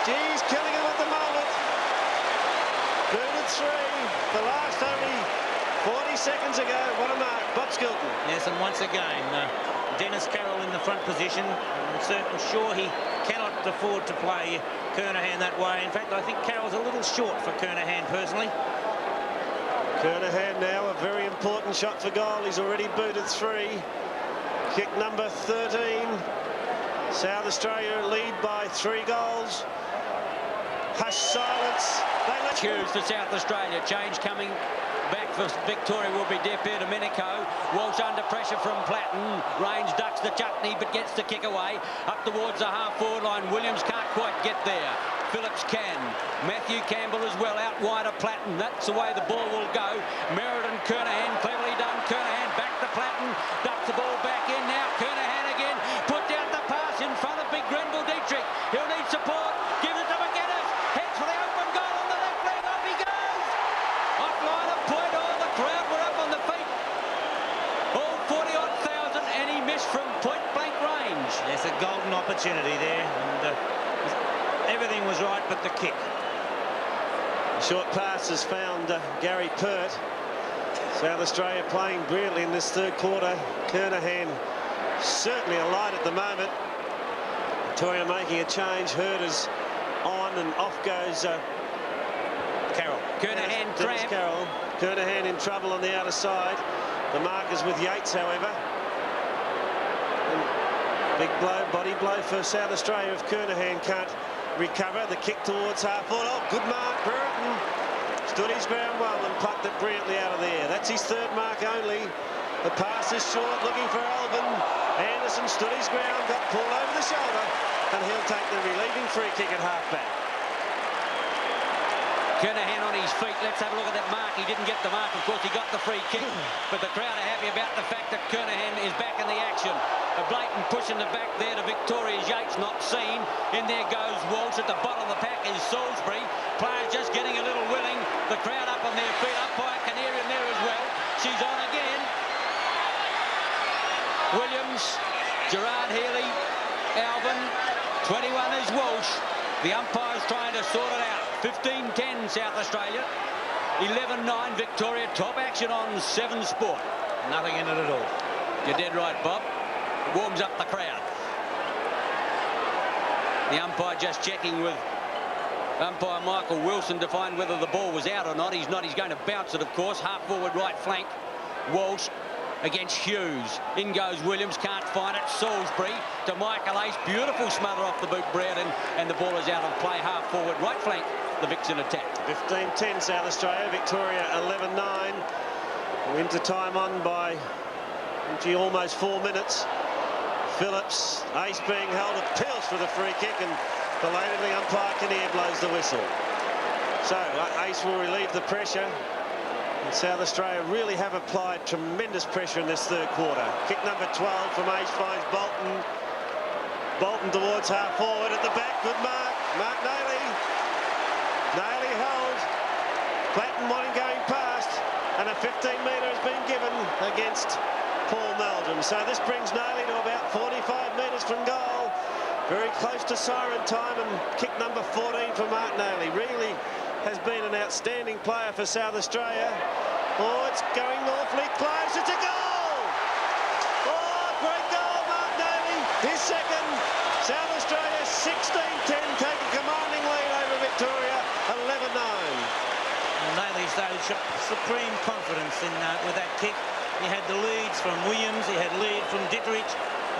Geez, killing him at the moment. Booted 3. The last only 40 seconds ago. What a mark. Bob Skilton. Yes, and once again, Dennis Carroll in the front position. I'm sure he cannot afford to play Kernahan that way. In fact, I think Carroll's a little short for Kernahan personally. Kernahan now, a very important shot for goal. He's already booted 3. Kick number 13. South Australia lead by 3 goals. Hush silence. Hughes for South Australia. Change coming back for Victoria will be Depe Domenico. Walsh under pressure from Platten. Rains ducks the chutney but gets the kick away. Up towards the half-forward line. Williams can't quite get there. Phillips can. Matthew Campbell as well out wide of Platten. That's the way the ball will go. Meriden, Kernahan, cleverly done. Kernahan back to Platten. Ducks the ball back in now. Kernahan again. Put down the pass in front of big Grenville Dietrich. He'll need support. Gives it to McGuinness. Heads for the open goal on the left leg. Off he goes. Offline of point. Oh, the crowd were up on the feet. All 40-odd thousand, and he missed from point-blank range. There's a golden opportunity there, and everything was right but the kick. The short pass has found Gary Pert. South Australia playing brilliantly in this third quarter. Kernahan certainly alight at the moment. Victoria making a change. Hurd is on and off goes Carroll. Kernahan Dennis cramp. Carroll. Kernahan in trouble on the outer side. The mark is with Yates, however. And big blow, body blow for South Australia if Kernahan can't recover. The kick towards half-forward. Oh, good mark. Brereton stood his ground well and plucked it brilliantly out of the air. That's his third mark only. The pass is short, looking for Alban. Anderson stood his ground, got pulled over the shoulder, and he'll take the relieving free kick at half-back. Kernahan on his feet. Let's have a look at that mark. He didn't get the mark. Of course, he got the free kick. But the crowd are happy about the fact that Kernahan is back in the action. A blatant push in the back there to Victoria's Yates, not seen. In there goes Walsh. At the bottom of the pack is Salisbury. Players just getting a little willing. The crowd up on their feet. Umpire Canary in there as well. She's on again. Williams, Gerard Healy, Alvin. 21 is Walsh. The umpire's trying to sort it out. 15-10 South Australia. 11-9 Victoria. Top action on 7 Sport. Nothing in it at all. You're dead right, Bob. Warms up the crowd. The umpire just checking with umpire Michael Wilson to find whether the ball was out or not. He's not. He's going to bounce it, of course. Half forward right flank. Walsh against Hughes. In goes Williams. Can't find it. Salisbury to Michael Ace. Beautiful smother off the boot, Brereton. And the ball is out of play. Half forward right flank. The Vicks in attack. 15-10 South Australia. Victoria 11-9. Winter time on by almost 4 minutes. Phillips, Ace being held, appeals for the free kick, and belatedly umpire Kinnear blows the whistle. So Ace will relieve the pressure. And South Australia really have applied tremendous pressure in this third quarter. Kick number 12 from Ace finds Bolton. Bolton towards half forward at the back. Good mark. Mark Nayley. Nayley holds. Platten wanting going past. And a 15-metre has been given against Paul Meldrum. So this brings Nayley to about 45 metres from goal. Very close to siren time, and kick number 14 for Mark Nayley. Really has been an outstanding player for South Australia. Oh, it's going awfully close. It's a goal! Oh, great goal, Mark Nayley. His second. South Australia 16-10 take a commanding lead over Victoria 11-9. Nayley showed supreme confidence in with that kick. He had the leads from Williams, he had lead from Dietrich,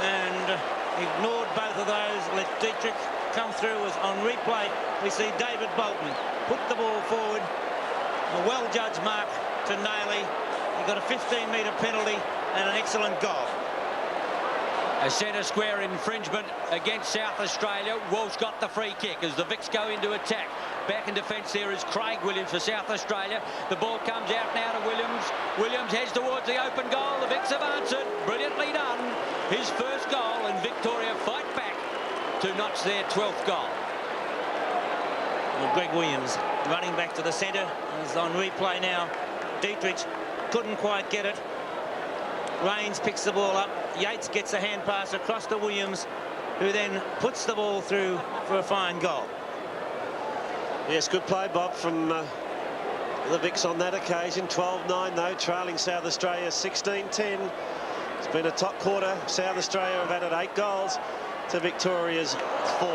and ignored both of those. Let Dietrich come through. As on replay, we see David Bolton put the ball forward. A well-judged mark to Nayley. He got a 15-metre penalty and an excellent goal. A centre square infringement against South Australia. Walsh got the free kick as the Vicks go into attack. Back in defence there is Craig Williams for South Australia. The ball comes out now to Williams. Williams heads towards the open goal. The Vicks have answered. Brilliantly done. His first goal, and Victoria fight back to notch their 12th goal. Well, Greg Williams running back to the centre. Is on replay now. Dietrich couldn't quite get it. Rains picks the ball up. Yates gets a hand pass across to Williams, who then puts the ball through for a fine goal. Yes, good play, Bob, from the Vicks on that occasion. 12-9 though, trailing South Australia 16-10. It's been a top quarter. South Australia have added 8 goals to Victoria's 4.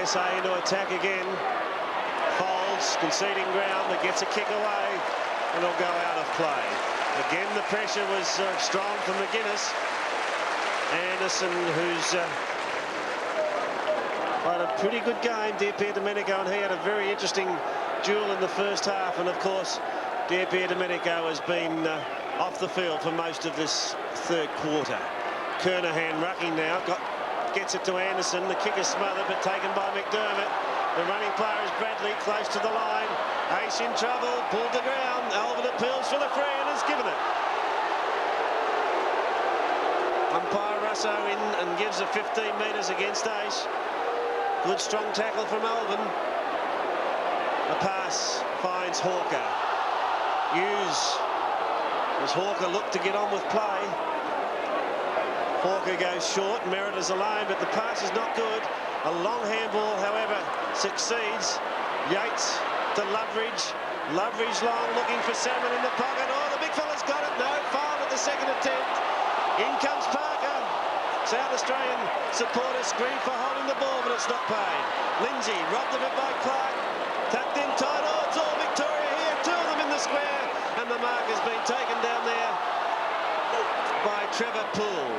SA into attack again. Folds, conceding ground, but gets a kick away and it'll go out of play. Again, the pressure was strong from McGuinness. Anderson, who's played a pretty good game, Di Pierdomenico, and he had a very interesting duel in the first half. And of course, Di Pierdomenico has been off the field for most of this third quarter. Kernahan rucking now, gets it to Anderson. The kick is smothered but taken by McDermott. The running player is Bradley, close to the line. Ace in trouble, pulled the ground. Alvin appeals for the free and has given it. Umpire Russo in and gives a 15 metres against Ace. Good strong tackle from Alvin. The pass finds Hawker. Hughes, as Hawker looked to get on with play. Hawker goes short, Merritt is alone, but the pass is not good. A long handball, however, succeeds. Yates to Loveridge. Loveridge long, looking for Salmon in the pocket. Oh, the big fella's got it. No, fouled at the second attempt. In comes Parker. South Australian supporters scream for holding the ball, but it's not paid. Lindsay robbed of it by Clark. Tucked in tight. Oh, it's all Victoria here. 2 of them in the square. And the mark has been taken down there by Trevor Poole.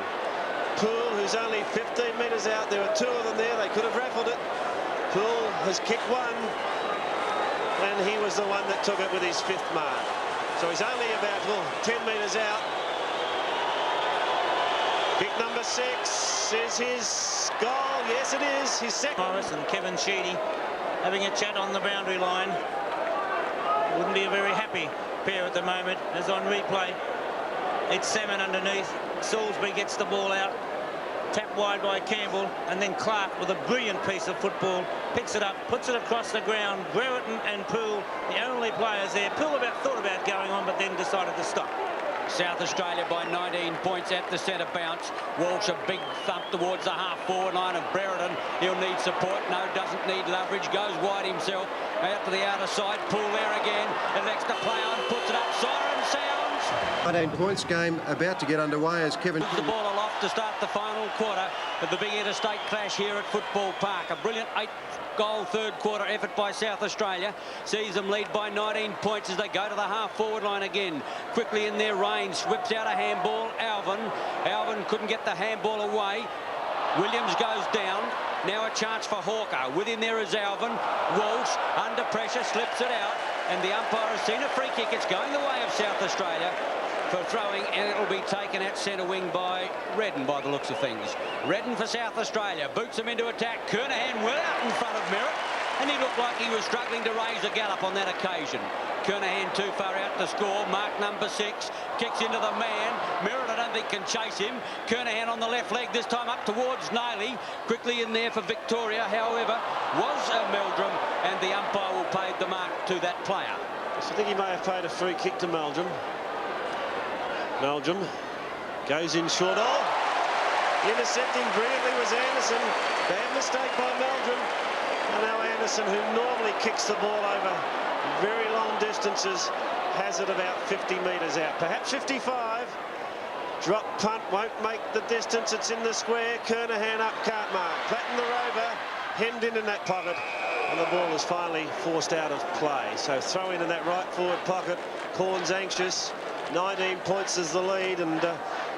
Poole, who's only 15 metres out. There are 2 of them there. They could have raffled it. Poole has kicked one. And he was the one that took it with his 5th mark. So he's only about 10 metres out. Kick number 6 is his goal. Yes, it is. His second. Morris and Kevin Sheedy having a chat on the boundary line. Wouldn't be a very happy pair at the moment, as on replay. It's Salmon underneath. Salisbury gets the ball out. Tapped wide by Campbell, and then Clark with a brilliant piece of football picks it up, puts it across the ground. Brereton and Poole, the only players there. Poole thought about going on, but then decided to stop. South Australia by 19 points at the centre bounce. Walsh a big thump towards the half-forward line of Brereton. He'll need support. No, doesn't need leverage. Goes wide himself. Out to the outer side. Poole there again. Elects to play on. Puts it up. Siren sounds. 19 points game about to get underway as Kevin... The ball aloft to start the final quarter of the big interstate clash here at Football Park. A brilliant 8-goal third quarter effort by South Australia sees them lead by 19 points as they go to the half-forward line again. Quickly in their range, whips out a handball. Alvin couldn't get the handball away. Williams goes down. Now a chance for Hawker. Within there is Alvin. Walsh under pressure, slips it out, and the umpire has seen a free kick. It's going the way of South Australia for throwing, and it'll be taken at centre wing by Redden by the looks of things. Redden for South Australia, boots him into attack. Kernahan well out in front of Merritt, and he looked like he was struggling to raise a gallop on that occasion. Kernahan too far out to score. Mark number 6 kicks into the man. Merritt I don't think can chase him. Kernahan on the left leg, this time up towards Nailey. Quickly in there for Victoria, however, was Meldrum, and the umpire will pay the mark to that player. So I think he may have paid a free kick to Meldrum. Meldrum goes in short. Oh! Intercepting brilliantly was Anderson. Bad mistake by Meldrum. And now Anderson, who normally kicks the ball over very long distances, has it about 50 metres out. Perhaps 55. Drop punt won't make the distance. It's in the square. Kernahan up, can't mark. Platten the rover, hemmed in that pocket. And the ball is finally forced out of play. So throw in that right forward pocket. Corn's anxious. 19 points is the lead, and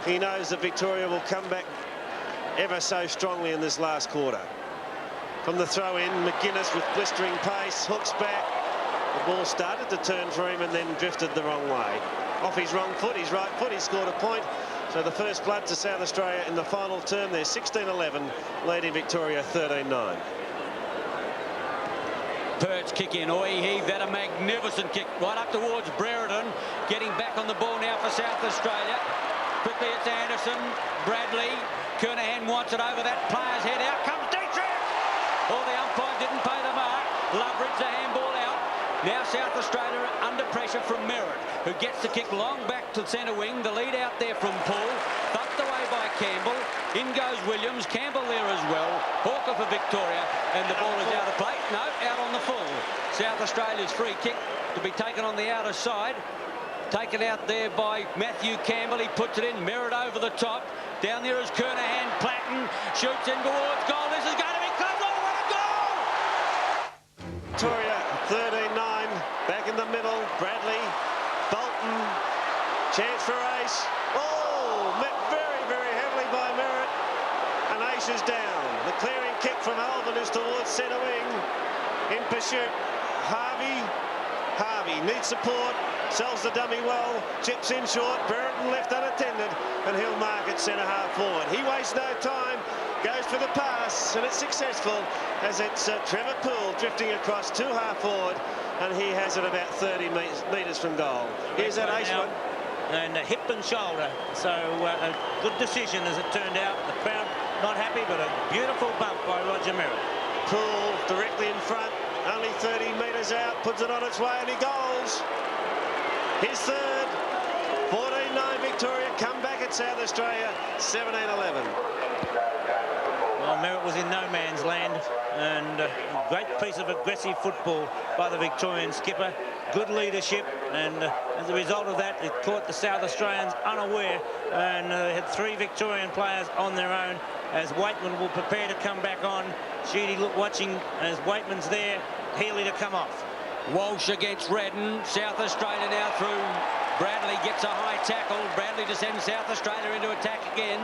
he knows that Victoria will come back ever so strongly in this last quarter. From the throw in, McGuinness with blistering pace, hooks back. The ball started to turn for him and then drifted the wrong way. Off his wrong foot, his right foot, he scored a point. So the first blood to South Australia in the final term. They're 16-11, leading Victoria 13-9. Perch kick in. Oh, he heaved that a magnificent kick right up towards Brereton. Getting back on the ball now for South Australia. Quickly it's Anderson. Bradley. Kernahan wants it over that player's head. Out comes Dietrich. Oh, the umpire didn't pay the mark. Loveridge the handball out. Now South Australia under pressure from Merritt, who gets the kick long back to centre wing. The lead out there from Poole. Thumped away by Campbell. In goes Williams. Campbell there as well. Hawker for for Victoria, and the ball is out of play. No, out on the full. South Australia's free kick to be taken on the outer side. Taken out there by Matthew Campbell. He puts it in. Merritt over the top. Down there is Kernahan. Platten shoots in towards goal. This is going to be close. Oh, what a goal! Victoria 13-9. Back in the middle. Bradley. Bolton. Chance for Ace. Oh, met very, very heavily by Merritt. And Ace is down. The clearing kick from Alvin is towards centre wing. In pursuit. Harvey needs support. Sells the dummy well, chips in short, Brereton left unattended, and he'll mark it centre half forward. He wastes no time, goes for the pass, and it's successful as it's Trevor Poole drifting across to half forward, and he has it about 30 metres from goal. Here's that Ace one. And hip and shoulder, so a good decision as it turned out. The crowd not happy, but a beautiful bump by Roger Merritt. Poole directly in front, only 30 metres out, puts it on its way, and he goals. His third. 14-9 Victoria, come back at South Australia, 17-11. Well, Merritt was in no man's land, and a great piece of aggressive football by the Victorian skipper. Good leadership, and as a result of that, it caught the South Australians unaware, and they had 3 Victorian players on their own as Waitman will prepare to come back on. Sheedy watching as Waitman's there, Healy to come off. Walsh against Redden. South Australia now through. Bradley gets a high tackle. Bradley to send South Australia into attack again.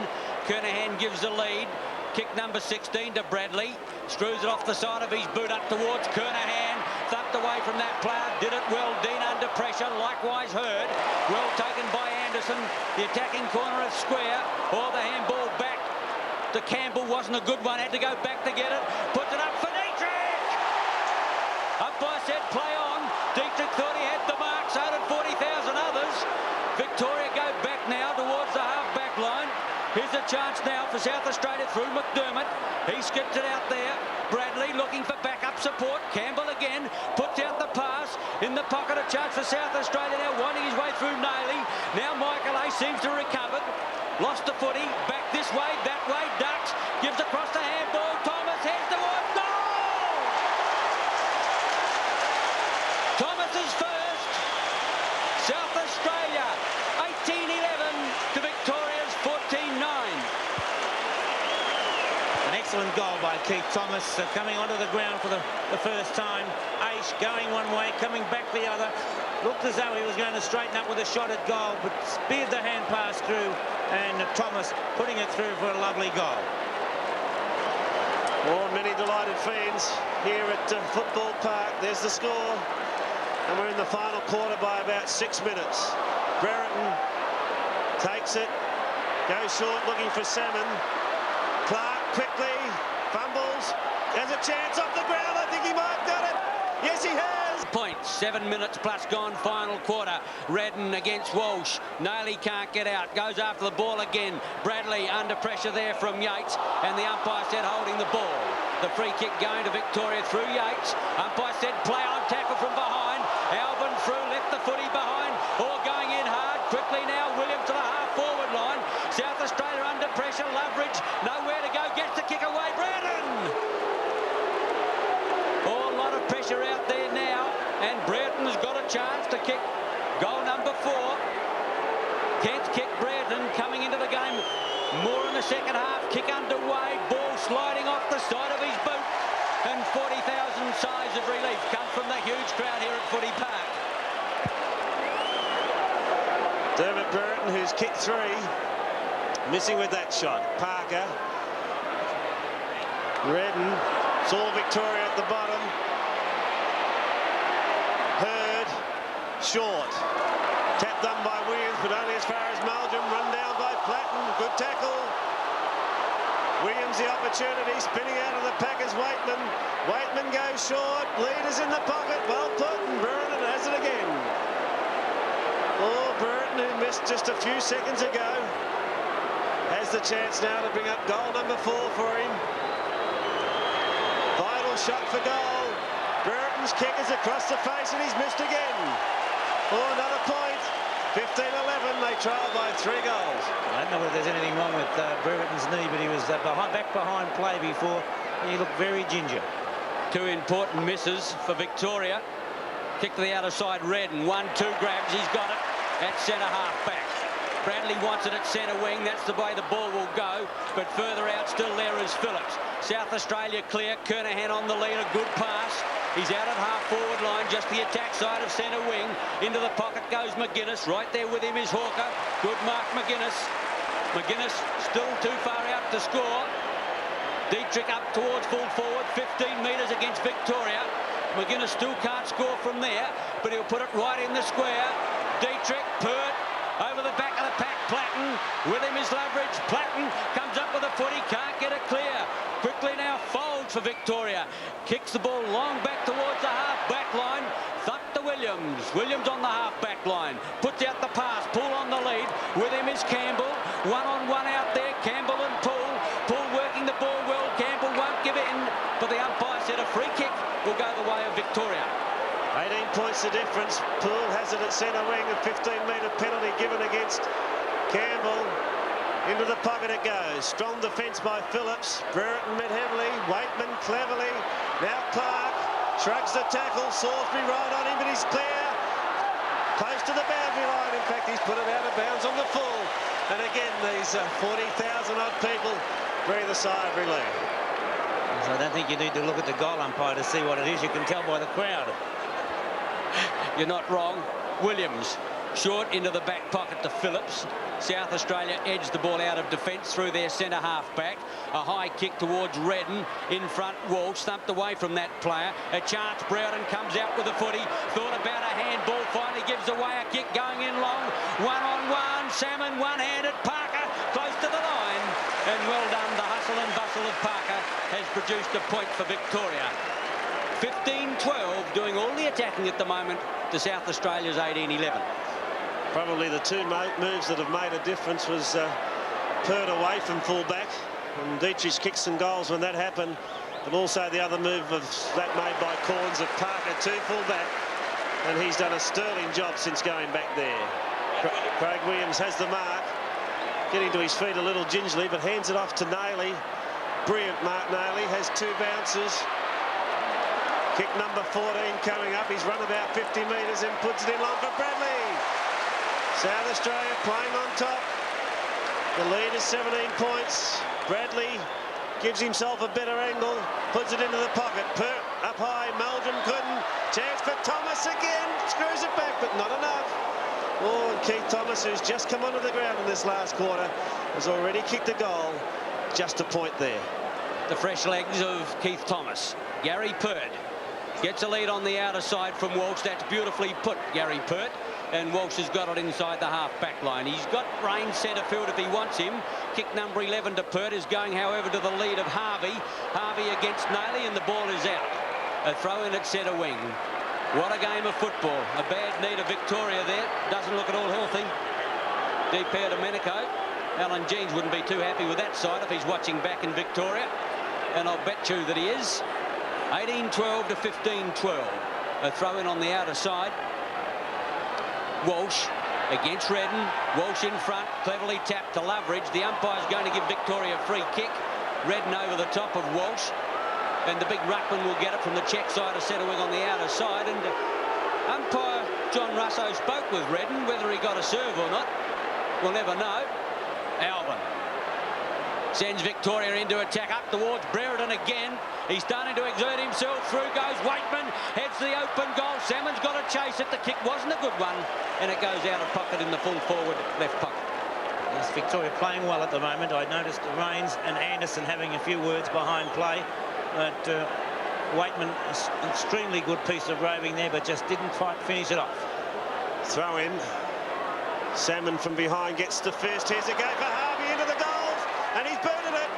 Kernahan gives the lead. Kick number 16 to Bradley. Screws it off the side of his boot up towards Kernahan. Thumped away from that player. Did it well. Dean under pressure. Likewise Hurd. Well taken by Anderson. The attacking corner of square. Or the handball back to Campbell. Wasn't a good one. Had to go back to get it. Puts it up for Dietrich. Umpire said play on. Dietrich thought he had the mark. So did 40,000 others. Victoria go back now towards the half-back line. Here's a chance now for South Australia through McDermott. He skipped it out there. Bradley looking for backup support. Campbell again puts out the pass. In the pocket, a chance for South Australia now winding his way through Nailey. Now Michael A seems to recover. Lost the footy. Back this way, that way. Ducks. Gives across the handball. Thomas heads towards goal. Thomas is first. South Australia 18-11 to Victoria's 14-9. An excellent goal by Keith Thomas, coming onto the ground for the first time. Ace going one way, coming back the other. Looked as though he was going to straighten up with a shot at goal, but speared the hand pass through, and Thomas putting it through for a lovely goal. Oh, many delighted fans here at Football Park. There's the score. And we're in the final quarter by about 6 minutes. Brereton takes it, goes short looking for Salmon. Clark quickly fumbles, has a chance off the ground. I think he might have got it. Yes, he has. Points, 7 minutes plus gone, final quarter. Redden against Walsh. Nailey can't get out, goes after the ball again. Bradley under pressure there from Yates, and the umpire said holding the ball. The free kick going to Victoria through Yates. Umpire said play on, tackle from behind. Alvin through, left the footy behind. All going in hard. Quickly now, Williams to the half-forward line. South Australia under pressure. Loveridge nowhere to go. Gets the kick away. Brereton. Oh, a lot of pressure out there now. And Brereton's got a chance to kick goal number 4. Kent's kick. Brereton coming into the game. More in the second half. Kick underway. Ball sliding off the side of his boot. And 40,000 sighs of relief come from the huge crowd here at Footy Park. Dermot Brereton, who's kicked 3, missing with that shot. Parker. Redden saw Victoria at the bottom. Hurd, short. Tapped done by Williams, but only as far as Meldrum. Run down by Platten. Good tackle. Williams the opportunity, spinning out of the pack is Waitman. Waitman goes short, leaders in the pocket, well put, and Brereton has it again. Oh, Brereton, who missed just a few seconds ago, has the chance now to bring up goal number 4 for him. Vital shot for goal. Brereton's kick is across the face and he's missed again. Oh, another point. 15-11, they trail by 3 goals. I don't know whether there's anything wrong with Brereton's knee, but he was back behind play before, He looked very ginger. Two important misses for Victoria. Kick to the outer side, Redden. 1-2 grabs, he's got it at centre half back. Bradley wants it at centre wing. That's the way the ball will go. But further out still there is Phillips. South Australia clear. Kernahan on the lead. A good pass. He's out at half-forward line, just the attack side of centre wing. Into the pocket goes McGuinness. Right there with him is Hawker. Good mark, McGuinness. McGuinness still too far out to score. Dietrich up towards full forward. 15 metres against Victoria. McGuinness still can't score from there, but he'll put it right in the square. Dietrich, Pert, over the back of the pack. Platten, with him is Loveridge. Platten comes up with a footy, can't get it clear. Quickly now folds for Victoria. Kicks the ball long back towards the half-back line. Thump to Williams. Williams on the half-back line. Puts out the pass. Poole on the lead. With him is Campbell. One-on-one out there. Campbell and Poole. Poole working the ball well. Campbell won't give it in, but the umpire said a free kick will go the way of Victoria. 18 points the difference. Poole has it at centre wing. A 15-metre penalty given against Campbell. Into the pocket it goes. Strong defence by Phillips. Brereton met heavily. Waitman cleverly. Now Clark shrugs the tackle. Salisbury right on him, but he's clear. Close to the boundary line. In fact, he's put it out of bounds on the full. And again, these 40,000 odd people breathe a sigh of relief. So I don't think you need to look at the goal umpire to see what it is. You can tell by the crowd. You're not wrong. Williams short into the back pocket to Phillips. South Australia edged the ball out of defence through their centre half back. A high kick towards Redden. In front, Walsh thumped away from that player. A chance, Browden comes out with a footy. Thought about a handball, finally gives away a kick going in long. One-on-one, Salmon one-handed. Parker close to the line. And well done, the hustle and bustle of Parker has produced a point for Victoria. 15-12, doing all the attacking at the moment to South Australia's 18-11. Probably the two moves that have made a difference was Pert away from full-back, and Dietrich kicked some goals when that happened, but also the other move of that made by Corns of Parker to full-back, and he's done a sterling job since going back there. Craig Williams has the mark, getting to his feet a little gingerly, but hands it off to Nailey. Brilliant Mark Nailey, has two bounces. Kick number 14 coming up. He's run about 50 metres and puts it in long for Bradley. South Australia playing on top. The lead is 17 points. Bradley gives himself a better angle, puts it into the pocket. Pert up high, Meldrum couldn't. Chance for Thomas again. Screws it back, but not enough. Oh, and Keith Thomas, who's just come onto the ground in this last quarter, has already kicked a goal. Just a point there. The fresh legs of Keith Thomas. Gary Pert gets a lead on the outer side from Walsh. That's beautifully put, Gary Pert. And Walsh has got it inside the half-back line. He's got range centre field if he wants him. Kick number 11 to Pert is going, however, to the lead of Harvey. Harvey against Nailey, and the ball is out. A throw in at centre wing. What a game of football. A bad knee to Victoria there. Doesn't look at all healthy. Deep pair to Domenico. Alan Jeans wouldn't be too happy with that side if he's watching back in Victoria. And I'll bet you that he is. 18-12 to 15-12. A throw in on the outer side. Walsh against Redden. Walsh in front, cleverly tapped to Loveridge. The umpire's going to give Victoria a free kick. Redden over the top of Walsh. And the big ruckman will get it from the check side of centre wing on the outer side. And umpire John Russo spoke with Redden. Whether he got a serve or not, we'll never know. Alvin sends Victoria into attack up towards Brereton again. He's starting to exert himself. Through goes Waitman. Heads to the open goal. Salmon's got to chase it. The kick wasn't a good one. And it goes out of pocket in the full forward left pocket. Yes, Victoria playing well at the moment. I noticed Rains and Anderson having a few words behind play. But Waitman, extremely good piece of roving there, but just didn't quite finish it off. Throw in. Salmon from behind gets the first. Here's a go for Harvey into the goals, and he's booted it.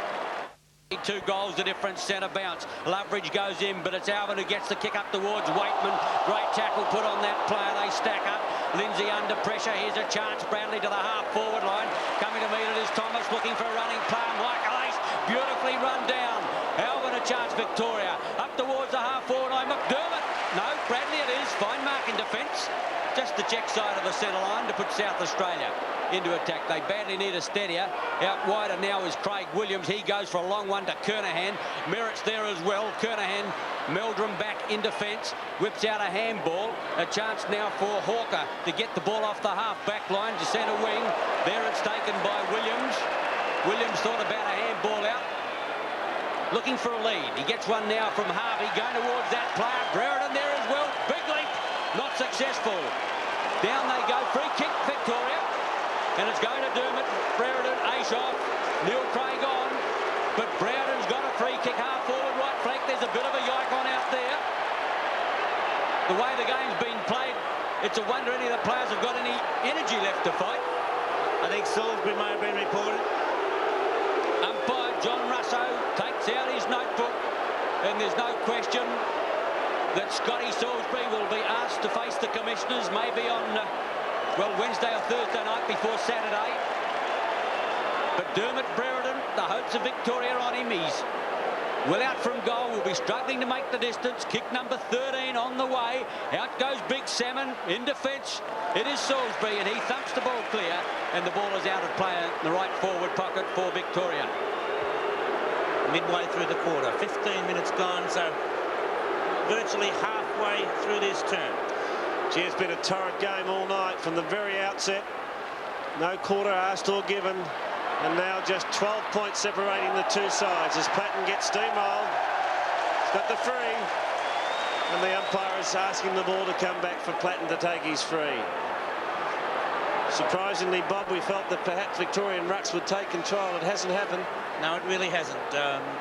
2 goals, the difference, centre bounce. Loveridge goes in, but it's Alvin who gets the kick up towards Waitman. Great tackle put on that player. They stack up. Lindsay under pressure. Here's a chance. Bradley to the half-forward line. Coming to meet it is Thomas, looking for a running player. Michael Ace, beautifully run down. Alvin a chance, Victoria. Up towards the half-forward line. McDermott No, Bradley it is. Fine mark in defence. Just the check side of the centre line to put South Australia into attack. They badly need a steadier. Out wider now is Craig Williams. He goes for a long one to Kernahan. Merritt's there as well. Kernahan, Meldrum back in defence. Whips out a handball. A chance now for Hawker to get the ball off the half-back line to centre wing. There it's taken by Williams. Williams thought about a handball out. Looking for a lead. He gets one now from Harvey. Going towards that player. Brereton there as well. Big leap. Not successful. Down they go. Free kick, Victoria. And it's going to Dermott. Brereton, ace off. Neil Craig on. But Brereton's got a free kick. Half forward, right flank. There's a bit of a yike on out there. The way the game's been played, it's a wonder any of the players have got any energy left to fight. I think Salisbury may have been reported. Umpire John Russo takes out his notebook, and there's no question that Scotty Salisbury will be asked to face the commissioners maybe on, well, Wednesday or Thursday night before Saturday. But Dermott Brereton, the hopes of Victoria on him. He's well out from goal, will be struggling to make the distance. Kick number 13 on the way. Out goes Big Salmon in defence. It is Salisbury, and he thumps the ball clear, and the ball is out of play in the right forward pocket for Victoria. Midway through the quarter, 15 minutes gone, so virtually halfway through this term. Gee, it's been a torrid game all night from the very outset. No quarter asked or given. And now just 12 points separating the two sides as Platten gets steamrolled. He's got the free. And the umpire is asking the ball to come back for Platten to take his free. Surprisingly, Bob, we felt that perhaps Victorian rucks would take control. It hasn't happened. No, it really hasn't.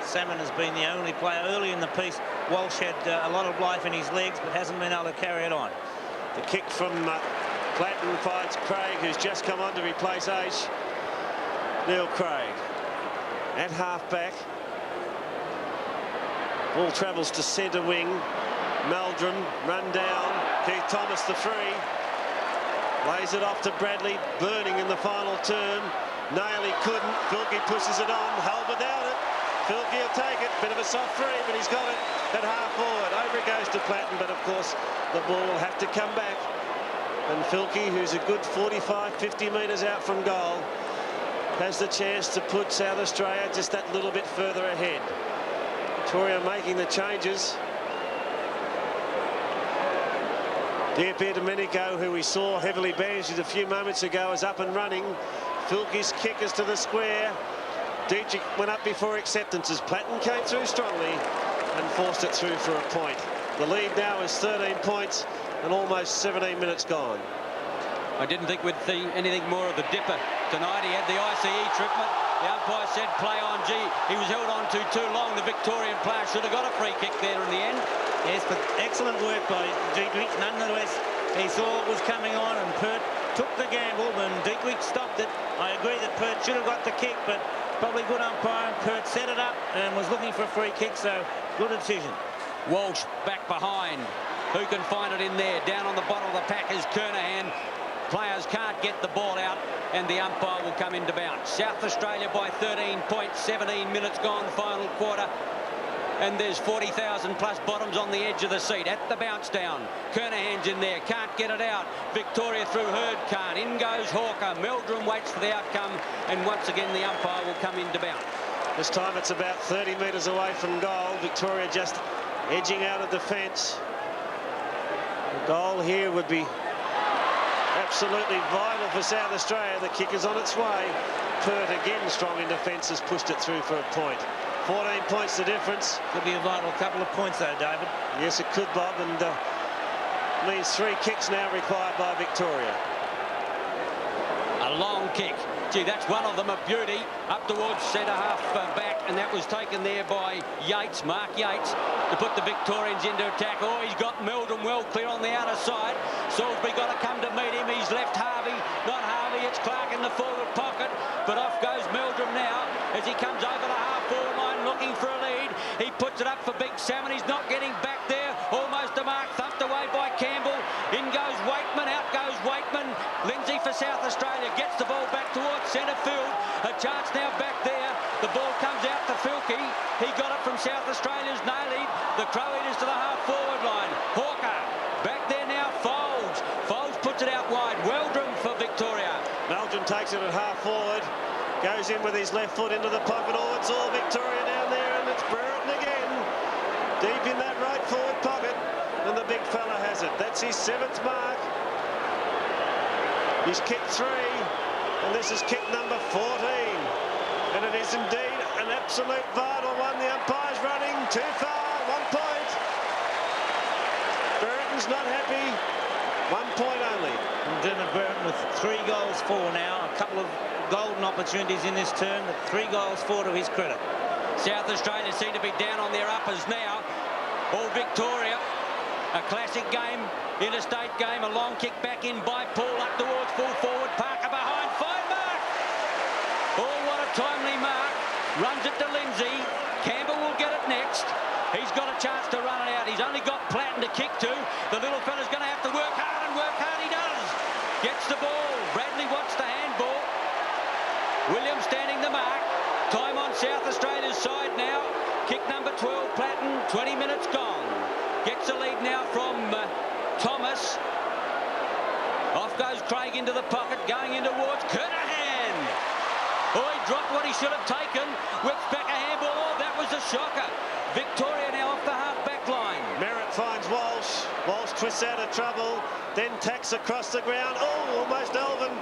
Salmon has been the only player early in the piece. Walsh had a lot of life in his legs, but hasn't been able to carry it on. The kick from Platten finds Craig, who's just come on to replace Aish. Neil Craig at half-back. Ball travels to centre wing. Meldrum run down. Keith Thomas the free. Lays it off to Bradley. Burning in the final turn. Nail he couldn't. Filkey pushes it on. Hull without it. Filkey will take it. Bit of a soft free, but he's got it at half forward. Over it goes to Platten, but of course the ball will have to come back. And Filkey, who's a good 45-50 metres out from goal, has the chance to put South Australia just that little bit further ahead. Victoria making the changes. D'Pietdomenico, who we saw heavily bandaged a few moments ago, is up and running. Filkey's kick is to the square. Dietrich went up before acceptances. Platten came through strongly and forced it through for a point. The lead now is 13 points and almost 17 minutes gone. I didn't think we'd see anything more of the Dipper tonight. He had the ICE treatment. The umpire said play on. Gee, he was held on to too long. The Victorian player should have got a free kick there in the end. Yes, but excellent work by Dietrich. Nonetheless, he saw what was coming on, and Pert took the gamble, and Dietrich stopped it. I agree that Pert should have got the kick, but probably good umpire, and Pert set it up and was looking for a free kick, so good decision. Walsh back behind. Who can find it in there? Down on the bottom of the pack is Kernahan. Players can't get the ball out, and the umpire will come into bounce. South Australia by 13 points, 17 minutes gone, final quarter. And there's 40,000 plus bottoms on the edge of the seat at the bounce down. Kernahan's in there, can't get it out. Victoria through Hurd, can't. In goes Hawker. Meldrum waits for the outcome, and once again the umpire will come into bounce. This time it's about 30 metres away from goal. Victoria just edging out of defence. The goal here would be absolutely vital for South Australia. The kick is on its way. Pert again strong in defence, has pushed it through for a point. 14 points the difference. Could be a vital couple of points though, David. Yes, it could, Bob, and means 3 kicks now required by Victoria. A long kick. Gee, that's one of them, a beauty. Up towards centre half back, and that was taken there by Yates, Mark Yates, to put the Victorians into attack. Oh, he's got Meldrum well clear on the outer side. Salisbury got to come to meet him. He's left Harvey. Not Harvey, it's Clark in the forward pocket. But off goes Meldrum now as he comes over the half-forward line looking for a lead. He puts it up for Big Salmon. He's not getting back there. Almost a mark, thumped away by Campbell. In goes Waitman, out goes Waitman. Lindsay for South Australia gets the ball back towards centre field. A chance now back there. The ball comes out to Filkey. He got it from South Australia's Nailey. The Crow Eaters to the half-forward line. Hawker takes it at half forward. Goes in with his left foot into the pocket. Oh, it's all Victoria down there, and it's Brereton again. Deep in that right forward pocket. And the big fella has it. That's his 7th mark. He's kicked 3. And this is kick number 14. And it is indeed an absolute vital one. The umpire's running too far. 1 point. Brereton's not happy. 1 point only. And Dermot Brereton with 3 goals for now. A couple of golden opportunities in this turn, but 3 goals for to his credit. South Australia seem to be down on their uppers now. All Victoria. A classic game, interstate game, a long kick back in by Paul up towards full forward. Parker behind, fine mark. Oh, what a timely mark. Runs it to Lindsay. Campbell will get it next. He's got a chance to run it out. He's only got Platten to kick to. The little fella's going to have to work hard, and work hard he does. Gets the ball. Bradley wants the handball. Williams standing the mark. Time on South Australia's side now. Kick number 12, Platten, 20 minutes gone. Gets a lead now from Thomas. Off goes Craig into the pocket, going in towards Kernahan. Oh, he dropped what he should have taken. Whips back a handball. Oh, that was a shocker. Victoria now off the half-back line. Merritt finds Walsh. Walsh twists out of trouble, then tacks across the ground. Oh, almost Elvin.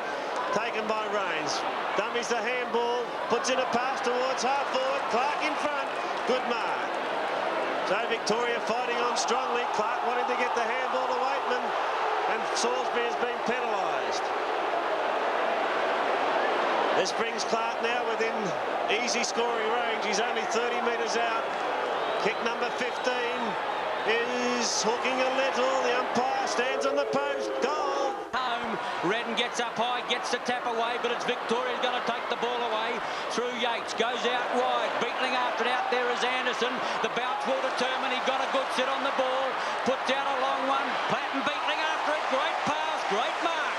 Taken by Rains. Dummies the handball, puts in a pass towards half forward. Clark in front. Good mark. So Victoria fighting on strongly. Clark wanting to get the handball to Waitman, and Salisbury has been penalised. This brings Clark now within easy scoring range. He's only 30 metres out. Kick number 15 is hooking a little. The umpire stands on the post. Goal. Home. Redden gets up high, gets the tap away, but it's Victoria's going to take the ball away through Yates. Goes out wide. Beetling after it. Out there is Anderson. The bounce will determine. He got a good sit on the ball. Puts out a long one. Platten Beetling after it. Great pass. Great mark.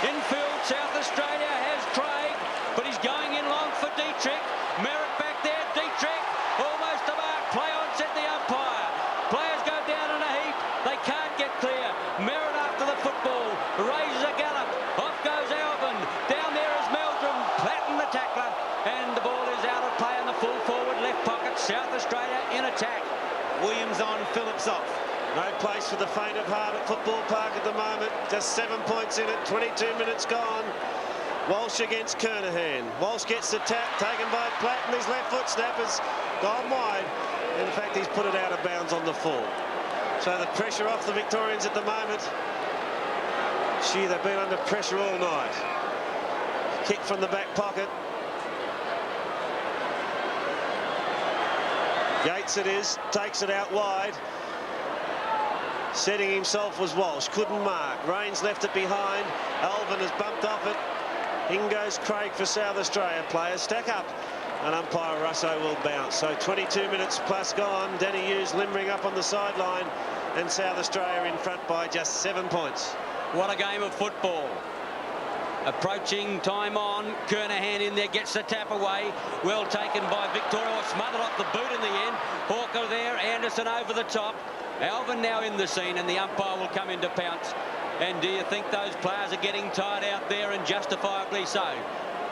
Infield, South Australia has Craig, but he's going in long for Dietrich. Merritt back there. Dietrich. Almost a mark. Play on, said the umpire. Players go down in a heap. They can't get clear. Merritt after the football. Raises a gallop. Off goes Alvin. Down there is Meldrum. Platten the tackler. And the ball is out of play in the full forward left pocket. South Australia in attack. Williams on, Phillips off. No place for the faint of heart at Football Park at the moment. Just 7 points in it. 22 minutes gone. Walsh against Kernahan. Walsh gets the tap, taken by Platten. His left foot snap has gone wide. In fact, he's put it out of bounds on the full. So the pressure off the Victorians at the moment. Gee, they've been under pressure all night. Kick from the back pocket. Yates it is, takes it out wide. Setting himself was Walsh, couldn't mark. Rains left it behind. Alvin has bumped off it. In goes Craig for South Australia. Players stack up, and umpire Russo will bounce. So 22 minutes plus gone. Danny Hughes limbering up on the sideline, and South Australia in front by just 7 points. What a game of football. Approaching time on. Kernahan in there, gets the tap away. Well taken by Victoria. Smothered off the boot in the end. Hawker there, Anderson over the top. Alvin now in the scene, and the umpire will come into pounce. And do you think those players are getting tired out there, and justifiably so?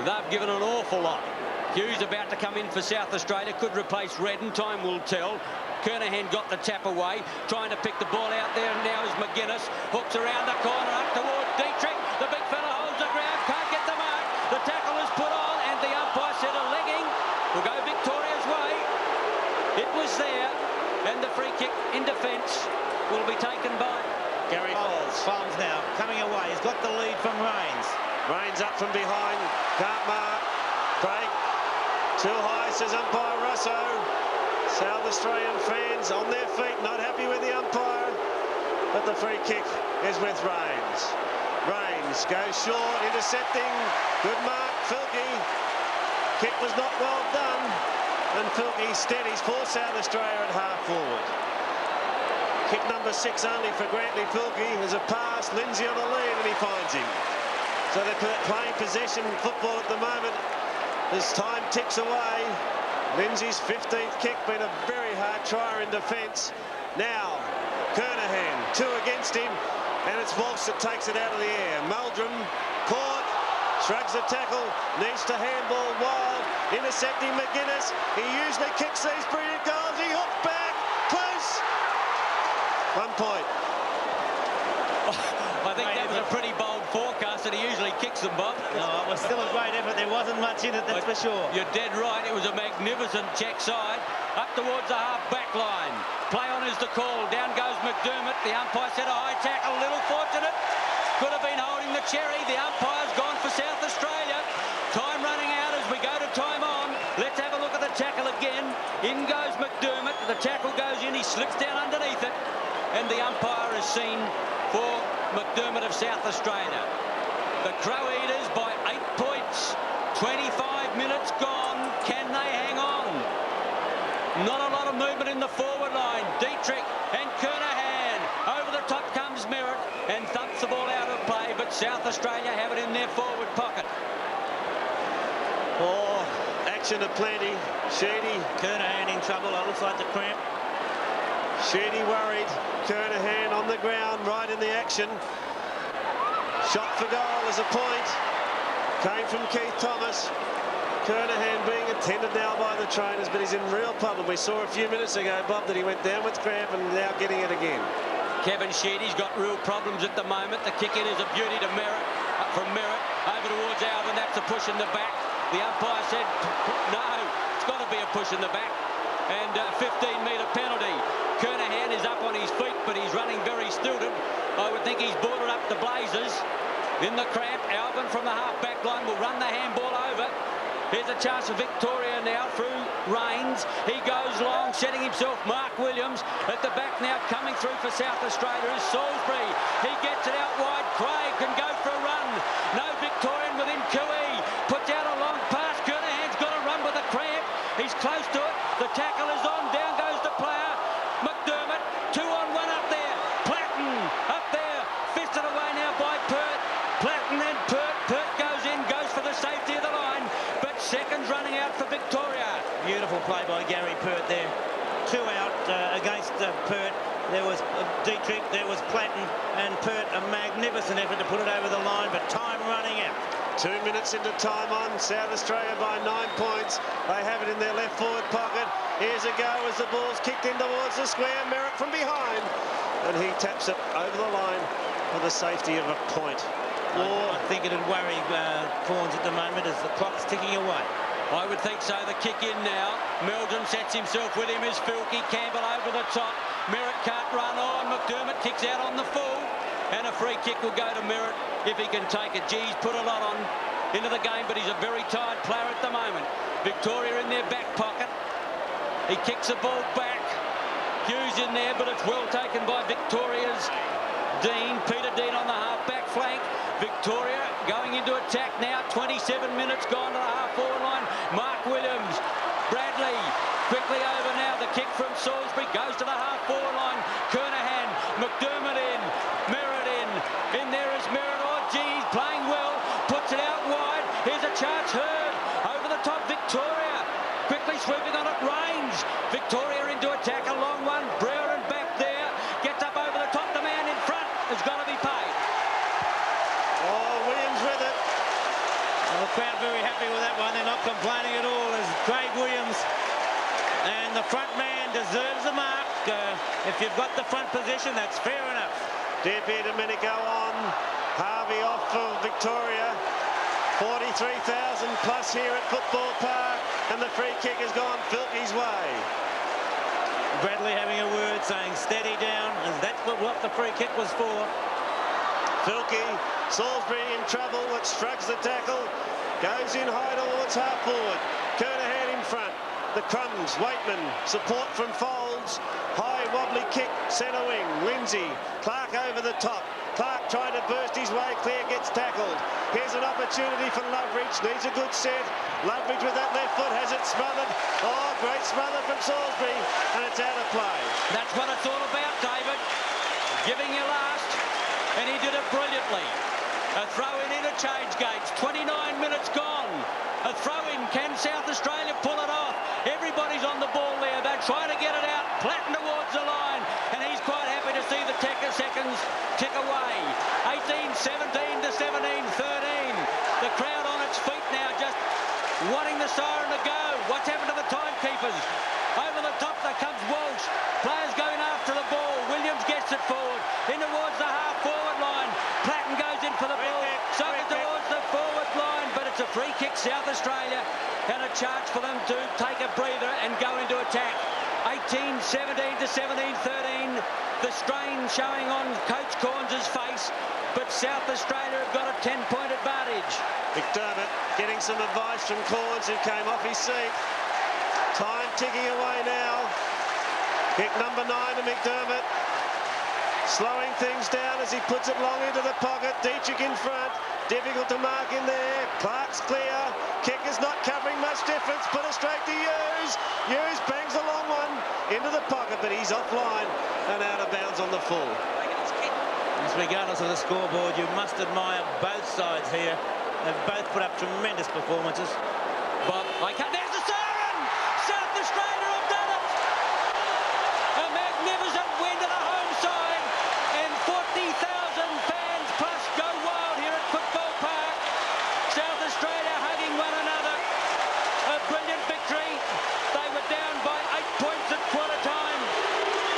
They've given an awful lot. Hughes about to come in for South Australia, could replace Redden, time will tell. Kernahan got the tap away, trying to pick the ball out there, and now is McGuinness. Hooks around the corner, up towards Dietrich. The big fella holds the ground, can't get the mark. The tackle is put on, and the umpire said a legging will go Victoria's way. It was there, and the free kick in defence will be taken by Gary Falls. Farms now coming away. He's got the lead from Rains. Rains up from behind, can't mark. Craig, too high, says umpire Russo. South Australian fans on their feet, not happy with the umpire, but the free kick is with Rains. Rains goes short, intercepting. Good mark, Filkey. Kick was not well done, and Filkey steadies for South Australia at half forward. Kick number 6 only for Grantley Filkey. There's a pass, Lindsay on the lead, and he finds him. So they're playing possession football at the moment as time ticks away. Lindsay's 15th kick, been a very hard trier in defence. Now, Kernahan, 2 against him, and it's Walsh that takes it out of the air. Meldrum caught, shrugs the tackle, needs to handball Wild, intercepting McGuinness. He usually kicks these brilliant goals. He hooked back, close. 1 point. I think that was a pretty bold forecast, and he usually kicks them, Bob. No, it was still a great effort. There wasn't much in it, that's for sure. You're dead right. It was a magnificent check side. Up towards the half-back line. Play on is the call. Down goes McDermott. The umpire said a high tackle. A little fortunate. Could have been holding the cherry. The umpire's gone for South Australia. Time running out as we go to time on. Let's have a look at the tackle again. In goes McDermott. The tackle goes in. He slips down underneath it. And the umpire is seen for McDermott of South Australia. The Crow Eaters by 8 points. 25 minutes gone. Can they hang on? Not a lot of movement in the forward line. Dietrich and Kernahan. Over the top comes Merritt and thumps the ball out of play, but South Australia have it in their forward pocket. Oh, action aplenty. Sheedy. Kernahan in trouble. It looks like the cramp. Sheedy worried. Kernahan on the ground, right in the action. Shot for goal as a point. Came from Keith Thomas. Kernahan being attended now by the trainers, but he's in real problem. We saw a few minutes ago, Bob, that he went down with cramp and now getting it again. Kevin Sheedy's got real problems at the moment. The kick in is a beauty to Merritt. From Merritt over towards Alvin. That's a push in the back. The umpire said, no, it's got to be a push in the back. And a 15-metre penalty. Kernahan is up on his feet, but he's running very stilted. I would think he's boarded up the Blazers. In the cramp, Alvin from the half-back line will run the handball over. Here's a chance for Victoria now through Rains. He goes long, setting himself. Mark Williams at the back now, coming through for South Australia is Salisbury. He gets it out wide. Craig can go for a run. No Victorian within Cooey. Puts out a long pass. Kernahan's got a run with a cramp. He's close to it. The tackle is on. Down goes the player. McDermott. 2-on-1 up there. Platten up there. Fisted away now by Pert. Platten and Pert. Pert goes in, goes for the safety of the line. But seconds running out for Victoria. Beautiful play by Gary Pert there. 2 out against Pert. There was Dietrich, there was Platten, and Pert, a magnificent effort to put it over the line, but time running out. 2 minutes into time on. South Australia by 9 points. They have it in their left forward pocket. Here's a go as the ball's kicked in towards the square. Merritt from behind. And he taps it over the line for the safety of a point. I think it'd worry Corns at the moment as the clock's ticking away. I would think so. The kick in now. Meldrum sets himself with him as Filkey. Campbell over the top. Merritt can't run on. McDermott kicks out on the full. And a free kick will go to Merritt if he can take it. Gee's put a lot on into the game, but he's a very tired player at the moment. Victoria in their back pocket. He kicks the ball back. Hughes in there, but it's well taken by Victoria's Dean. Peter Dean on the half-back flank. Victoria going into attack now. 27 minutes gone to the half-forward line. Mark Williams. Bradley quickly over now. The kick from Salisbury goes to the half-forward line. Kernahan. McDermott in. Merritt in. In there is Merritt. Oh, geez, playing well. Puts it out wide. Here's a chance. Hurd. Over the top, Victoria. Quickly sweeping on it. Rains. Victoria into attack. A long one. Brewer and back there. Gets up over the top. The man in front has got to be paid. Oh, Williams with it. Well, the crowd very happy with that one. They're not complaining at all as Craig Williams and the front man deserves the mark. If you've got the front position, that's fair enough. Dear Domenico on. Harvey off for Victoria. 43,000 plus here at Football Park. And the free kick has gone Filkey's way. Bradley having a word saying steady down, as that's what the free kick was for. Filkey, Salisbury in trouble, which shrugs the tackle, goes in high towards half forward. Kernahan in front. The crumbs, Waitman, support from Folds. High wobbly kick, centre wing, Lindsay. Clark over the top. Clark trying to burst his way clear, gets tackled. Here's an opportunity for Loveridge, needs a good set. Loveridge with that left foot has it smothered. Oh, great smother from Salisbury, and it's out of play. That's what it's all about, David. Giving your last, and he did it brilliantly. A throw-in interchange gates, 29 minutes gone. A throw-in, can South Australia pull it off? Everybody's on the ball there. They're trying to get it out. Platten towards the line, and he's quite happy to see the seconds tick away. 18, 17 to 17, 13. The crowd wanting the siren to go. What's happened to the timekeepers? Over the top there comes Walsh. Players going after the ball. Williams gets it forward. In towards the half-forward line. Platten goes in for the ball. Soccer towards the forward line, but it's a free kick, South Australia. And a chance for them to take a breather and go into attack. 18-17 to 17-13. The strain showing on Coach Corns' face, but South Australia have got a 10-point advantage. McDermott getting some advice from Corns, who came off his seat. Time ticking away now. Kick number 9 to McDermott. Slowing things down as he puts it long into the pocket. Dietrich in front. Difficult to mark in there. Clark's clear. Kick is not covering much difference. Put it straight to Hughes. Hughes bangs a long one into the pocket, but he's offline and out of bounds on the full. Regardless of the scoreboard, you must admire both sides here. They've both put up tremendous performances. Bob, there's the siren! South Australia have done it! A magnificent win to the home side, and 40,000 fans plus go wild here at Football Park. South Australia hugging one another. A brilliant victory. They were down by 8 points at quarter time.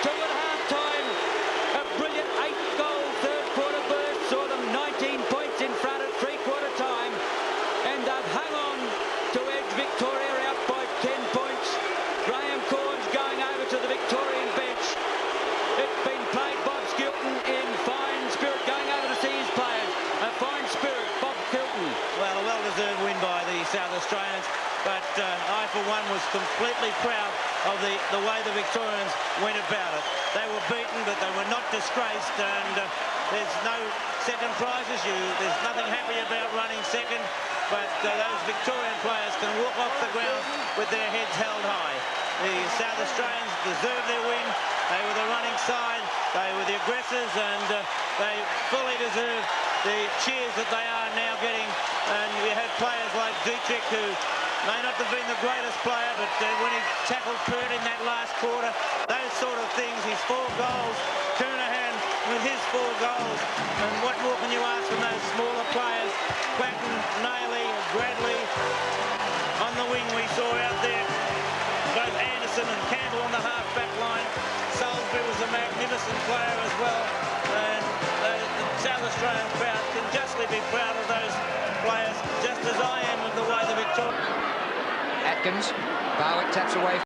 2 at half time. A brilliant 8-goal third-quarter burst saw them 19 points in front at three-quarter time, and they've hung on to edge Victoria out by 10 points. Graham Corns going over to the Victorian bench. It's been played Bob Skilton in fine spirit, going over to see his players. A fine spirit, Bob Skilton. Well, a well-deserved win by the South Australians, but I, for one, was completely proud of the way the Victorians went about it. They were beaten, but they were not disgraced, and there's no second prizes. There's nothing happy about running second, but those Victorian players can walk off the ground with their heads held high. The South Australians deserved their win. They were the running side, they were the aggressors, and they fully deserve the cheers that they are now getting. And we had players like Dietrich, who may not have been the greatest player, but when he tackled Pert in that last quarter, those sort of things, his 4 goals, Kernahan with his 4 goals, and what more can you ask from those smaller players? Platten, Nailey, Bradley, on the wing we saw out there, both Anderson and Campbell on the half-back line. Salisbury was a magnificent player as well, and the South Australian crowd can justly be proud of those players, just as I am of the way the Victoria. Atkins, Barwick taps away.